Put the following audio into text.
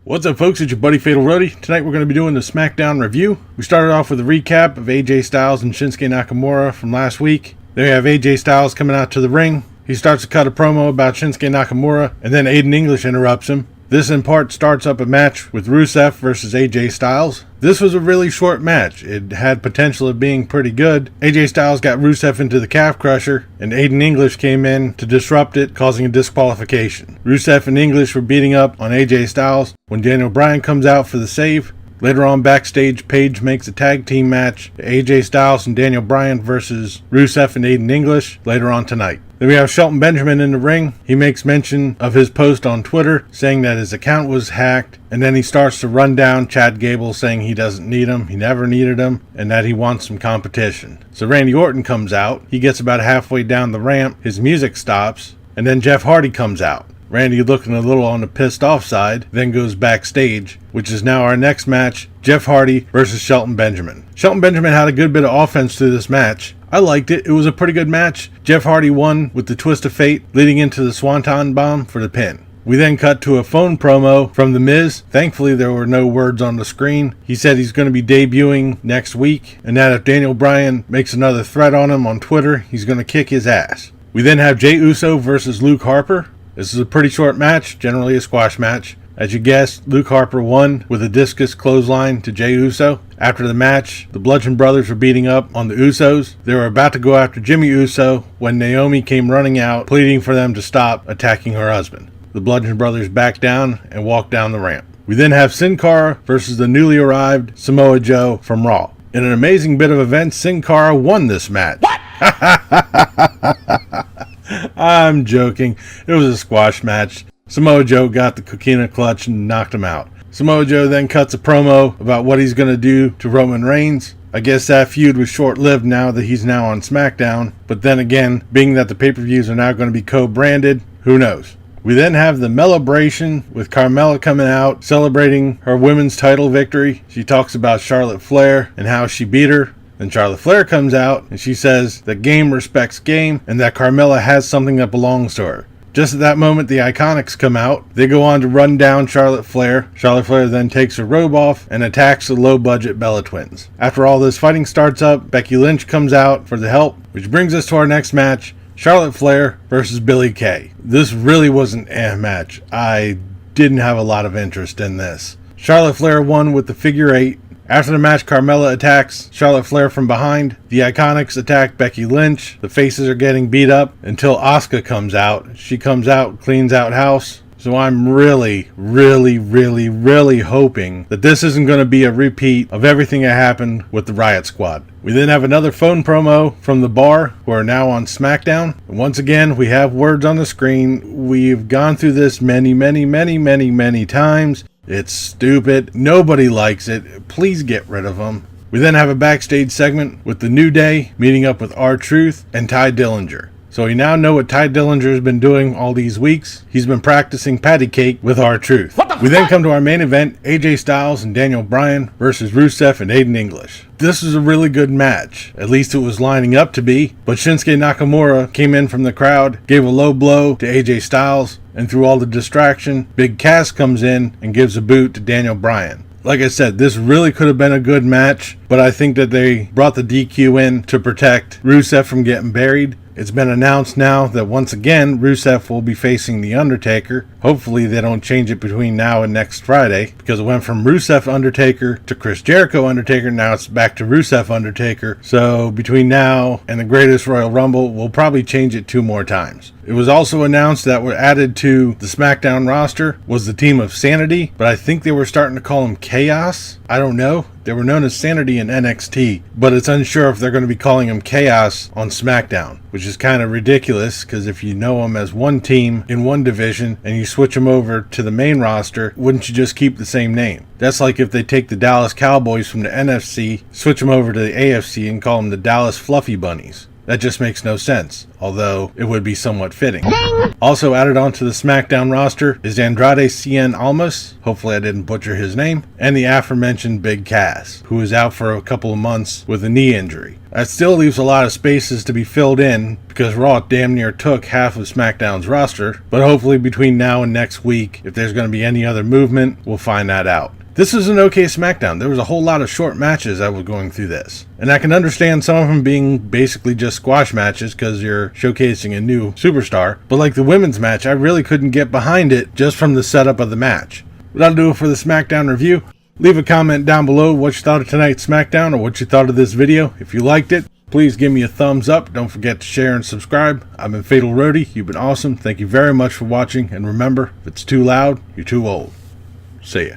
What's up, folks? It's your buddy Fatalroadie. Tonight we're going to be doing the Smackdown review. We started off with a recap of AJ Styles and Shinsuke Nakamura from last week. Then we have AJ Styles coming out to the ring. He starts to cut a promo about Shinsuke Nakamura, and then Aiden English interrupts him. This in part starts up a match with Rusev versus AJ Styles. This was a really short match. It had potential of being pretty good. AJ Styles got Rusev into the calf crusher, and Aiden English came in to disrupt it, causing a disqualification. Rusev and English were beating up on AJ Styles when Daniel Bryan comes out for the save. Later on backstage, Paige makes a tag team match, AJ Styles and Daniel Bryan versus Rusev and Aiden English later on tonight. Then we have Shelton Benjamin in the ring. He makes mention of his post on Twitter saying that his account was hacked, and then he starts to run down Chad Gable saying he doesn't need him, he never needed him, and that he wants some competition. So Randy Orton comes out. He gets about halfway down the ramp, his music stops, and then Jeff Hardy comes out. Randy, looking a little on the pissed off side, then goes backstage, which is now our next match, Jeff Hardy versus Shelton Benjamin. Shelton Benjamin had a good bit of offense to this match. I liked it. It was a pretty good match. Jeff Hardy won with the twist of fate, leading into the Swanton Bomb for the pin. We then cut to a phone promo from The Miz. Thankfully, there were no words on the screen. He said he's going to be debuting next week, and that if Daniel Bryan makes another threat on him on Twitter, he's going to kick his ass. We then have Jey Uso versus Luke Harper. This is a pretty short match, generally a squash match. As you guessed, Luke Harper won with a discus clothesline to Jey Uso. After the match, the Bludgeon Brothers were beating up on the Usos. They were about to go after Jimmy Uso when Naomi came running out, pleading for them to stop attacking her husband. The Bludgeon Brothers backed down and walked down the ramp. We then have Sin Cara versus the newly arrived Samoa Joe from Raw. In an amazing bit of events, Sin Cara won this match. What? I'm joking. It was a squash match. Samoa Joe got the coquina clutch and knocked him out. Samoa Joe then cuts a promo about what he's going to do to Roman Reigns. I guess that feud was short-lived now that he's now on Smackdown. But then again, being that the pay-per-views are now going to be co-branded, who knows? We then have the Melibration with Carmella coming out, celebrating her women's title victory. She talks about Charlotte Flair and how she beat her. Then Charlotte Flair comes out and she says that game respects game and that Carmella has something that belongs to her. Just at that moment, the Iconics come out. They go on to run down Charlotte Flair. Charlotte Flair then takes her robe off and attacks the low-budget Bella Twins. After all this fighting starts up, Becky Lynch comes out for the help, which brings us to our next match, Charlotte Flair versus Billie Kay. This really was an match. I didn't have a lot of interest in this. Charlotte Flair won with the figure 8. After the match, Carmella attacks Charlotte Flair from behind. The Iconics attack Becky Lynch. The faces are getting beat up until Asuka comes out. She comes out, cleans out house. So I'm really hoping that this isn't going to be a repeat of everything that happened with the Riot Squad. We then have another phone promo from The Bar, who are now on Smackdown. And once again, we have words on the screen. We've gone through this many times. It's stupid. Nobody likes it. Please get rid of them. We then have a backstage segment with The New Day meeting up with R-Truth and Ty Dillinger. So we now know what Ty Dillinger has been doing all these weeks. He's been practicing patty cake with R-Truth. We then come to our main event, AJ Styles and Daniel Bryan versus Rusev and Aiden English. This was a really good match. At least it was lining up to be. But Shinsuke Nakamura came in from the crowd, gave a low blow to AJ Styles, and through all the distraction, Big Cass comes in and gives a boot to Daniel Bryan. Like I said, this really could have been a good match, but I think that they brought the DQ in to protect Rusev from getting buried. It's been announced now that once again, Rusev will be facing The Undertaker. Hopefully they don't change it between now and next Friday, because it went from Rusev Undertaker to Chris Jericho Undertaker, now it's back to Rusev Undertaker. So between now and the Greatest Royal Rumble, we'll probably change it 2 more times. It was also announced that what added to the SmackDown roster was the team of Sanity, but I think they were starting to call them Chaos. I don't know. They were known as Sanity in NXT, but it's unsure if they're going to be calling them Chaos on SmackDown, which is kind of ridiculous because if you know them as one team in one division and you switch them over to the main roster, wouldn't you just keep the same name? That's like if they take the Dallas Cowboys from the NFC, switch them over to the AFC and call them the Dallas Fluffy Bunnies. That just makes no sense, although it would be somewhat fitting. Also added onto the SmackDown roster is Andrade Cien Almas, hopefully I didn't butcher his name, and the aforementioned Big Cass, who is out for a couple of months with a knee injury. That still leaves a lot of spaces to be filled in, because Raw damn near took half of SmackDown's roster, but hopefully between now and next week, if there's going to be any other movement, we'll find that out. This is an okay SmackDown. There was a whole lot of short matches I was going through this. And I can understand some of them being basically just squash matches because you're showcasing a new superstar. But like the women's match, I really couldn't get behind it just from the setup of the match. But that'll do it for the SmackDown review. Leave a comment down below what you thought of tonight's SmackDown or what you thought of this video. If you liked it, please give me a thumbs up. Don't forget to share and subscribe. I've been Fatalroadie. You've been awesome. Thank you very much for watching. And remember, if it's too loud, you're too old. See ya.